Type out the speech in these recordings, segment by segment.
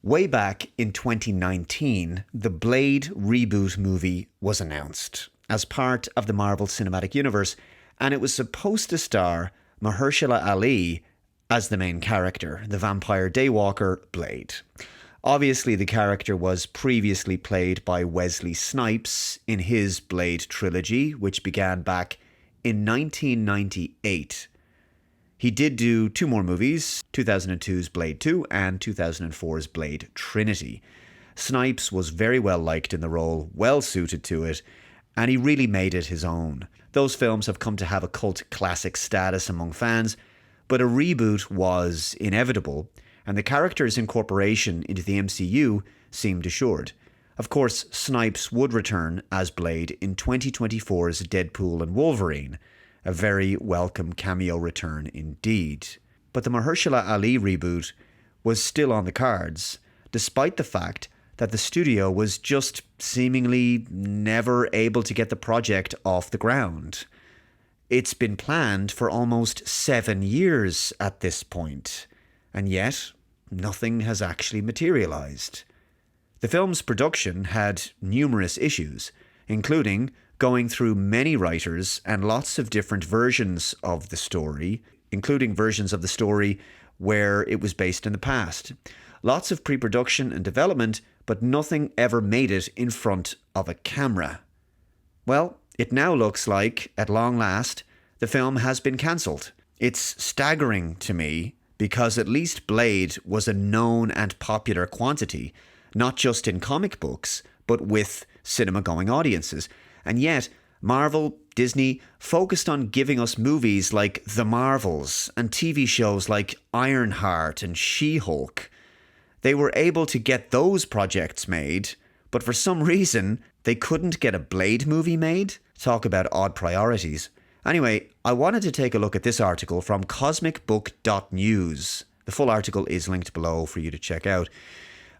Way back in 2019, the Blade reboot movie was announced as part of the Marvel Cinematic Universe, and it was supposed to star Mahershala Ali as the main character, the vampire daywalker Blade. Obviously, the character was previously played by Wesley Snipes in his Blade trilogy, which began back in 1998. He did do two more movies, 2002's Blade 2 and 2004's Blade Trinity. Snipes was very well liked in the role, well suited to it, and he really made it his own. Those films have come to have a cult classic status among fans, but a reboot was inevitable, and the character's incorporation into the MCU seemed assured. Of course, Snipes would return as Blade in 2024's Deadpool and Wolverine, a very welcome cameo return indeed. But the Mahershala Ali reboot was still on the cards, despite the fact that the studio was just seemingly never able to get the project off the ground. It's been planned for almost 7 years at this point, and yet nothing has actually materialized. The film's production had numerous issues, including going through many writers and lots of different versions of the story, including versions of the story where it was based in the past. Lots of pre-production and development, but nothing ever made it in front of a camera. Well, it now looks like, at long last, the film has been cancelled. It's staggering to me because at least Blade was a known and popular quantity, not just in comic books, but with cinema-going audiences. And yet, Marvel, Disney, focused on giving us movies like The Marvels and TV shows like Ironheart and She-Hulk. They were able to get those projects made, but for some reason, they couldn't get a Blade movie made? Talk about odd priorities. Anyway, I wanted to take a look at this article from cosmicbook.news. The full article is linked below for you to check out.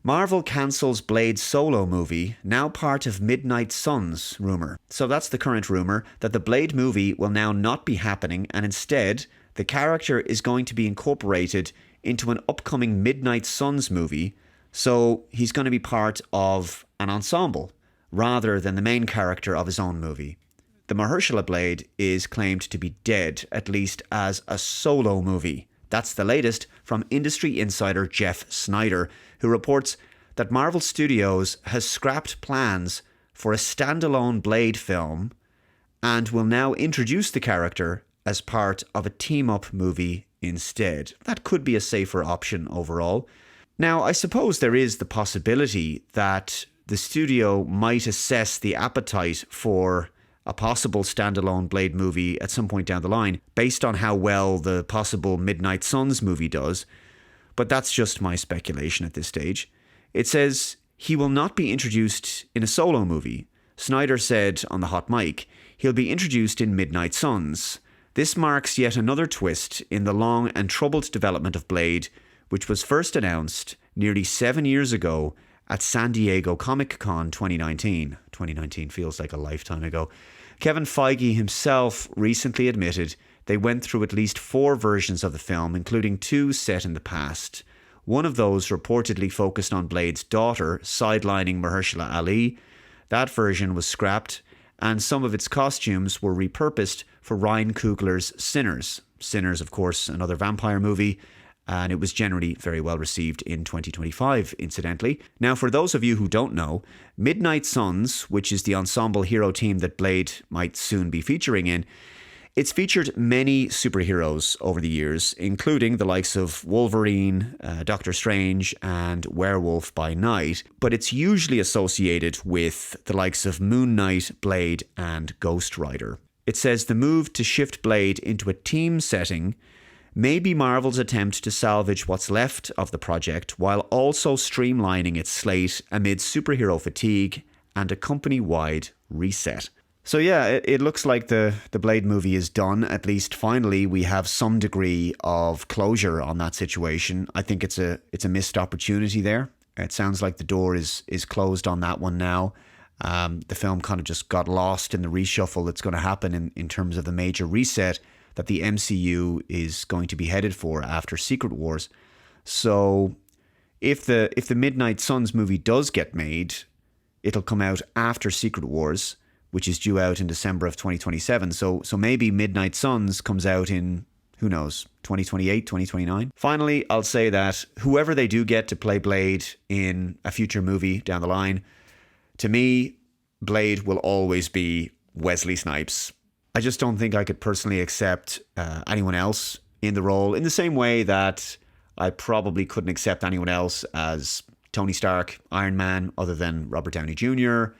Marvel cancels Blade solo movie, now part of Midnight Suns rumour. So that's the current rumour, that the Blade movie will now not be happening, and instead, the character is going to be incorporated into an upcoming Midnight Suns movie, so he's going to be part of an ensemble, rather than the main character of his own movie. The Mahershala Blade is claimed to be dead, at least as a solo movie. That's the latest from industry insider Jeff Snyder, who reports that Marvel Studios has scrapped plans for a standalone Blade film and will now introduce the character as part of a team-up movie instead. That could be a safer option overall. Now, I suppose there is the possibility that the studio might assess the appetite for a possible standalone Blade movie at some point down the line, based on how well the possible Midnight Suns movie does. But that's just my speculation at this stage. It says he will not be introduced in a solo movie. Snyder said on the hot mic, he'll be introduced in Midnight Suns. This marks yet another twist in the long and troubled development of Blade, which was first announced nearly 7 years ago at San Diego Comic-Con 2019. 2019 feels like a lifetime ago. Kevin Feige himself recently admitted they went through at least 4 versions of the film, including 2 set in the past. One of those reportedly focused on Blade's daughter, sidelining Mahershala Ali. That version was scrapped, and some of its costumes were repurposed for Ryan Coogler's Sinners. Sinners, of course, another vampire movie, and it was generally very well received in 2025, incidentally. Now, for those of you who don't know, Midnight Suns, which is the ensemble hero team that Blade might soon be featuring in, it's featured many superheroes over the years, including the likes of Wolverine, Doctor Strange, and Werewolf by Night, but it's usually associated with the likes of Moon Knight, Blade, and Ghost Rider. It says the move to shift Blade into a team setting may be Marvel's attempt to salvage what's left of the project while also streamlining its slate amid superhero fatigue and a company-wide reset. So yeah, it looks like the Blade movie is done. At least finally we have some degree of closure on that situation. I think it's a missed opportunity there. It sounds like the door is closed on that one now. The film kind of just got lost in the reshuffle that's going to happen in terms of the major reset that the MCU is going to be headed for after Secret Wars. So If the Midnight Suns movie does get made, it'll come out after Secret Wars, which is due out in December of 2027. So maybe Midnight Suns comes out in, who knows, 2028, 2029. Finally, I'll say that whoever they do get to play Blade in a future movie down the line, to me, Blade will always be Wesley Snipes. I just don't think I could personally accept anyone else in the role, in the same way that I probably couldn't accept anyone else as Tony Stark, Iron Man, other than Robert Downey Jr.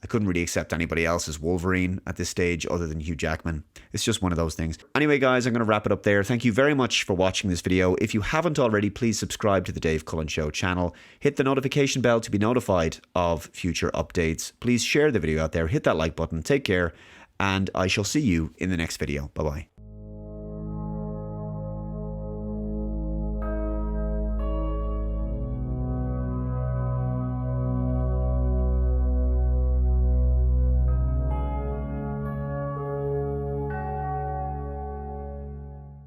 I couldn't really accept anybody else as Wolverine at this stage other than Hugh Jackman. It's just one of those things. Anyway, guys, I'm going to wrap it up there. Thank you very much for watching this video. If you haven't already, please subscribe to the Dave Cullen Show channel. Hit the notification bell to be notified of future updates. Please share the video out there. Hit that like button. Take care. And I shall see you in the next video. Bye-bye.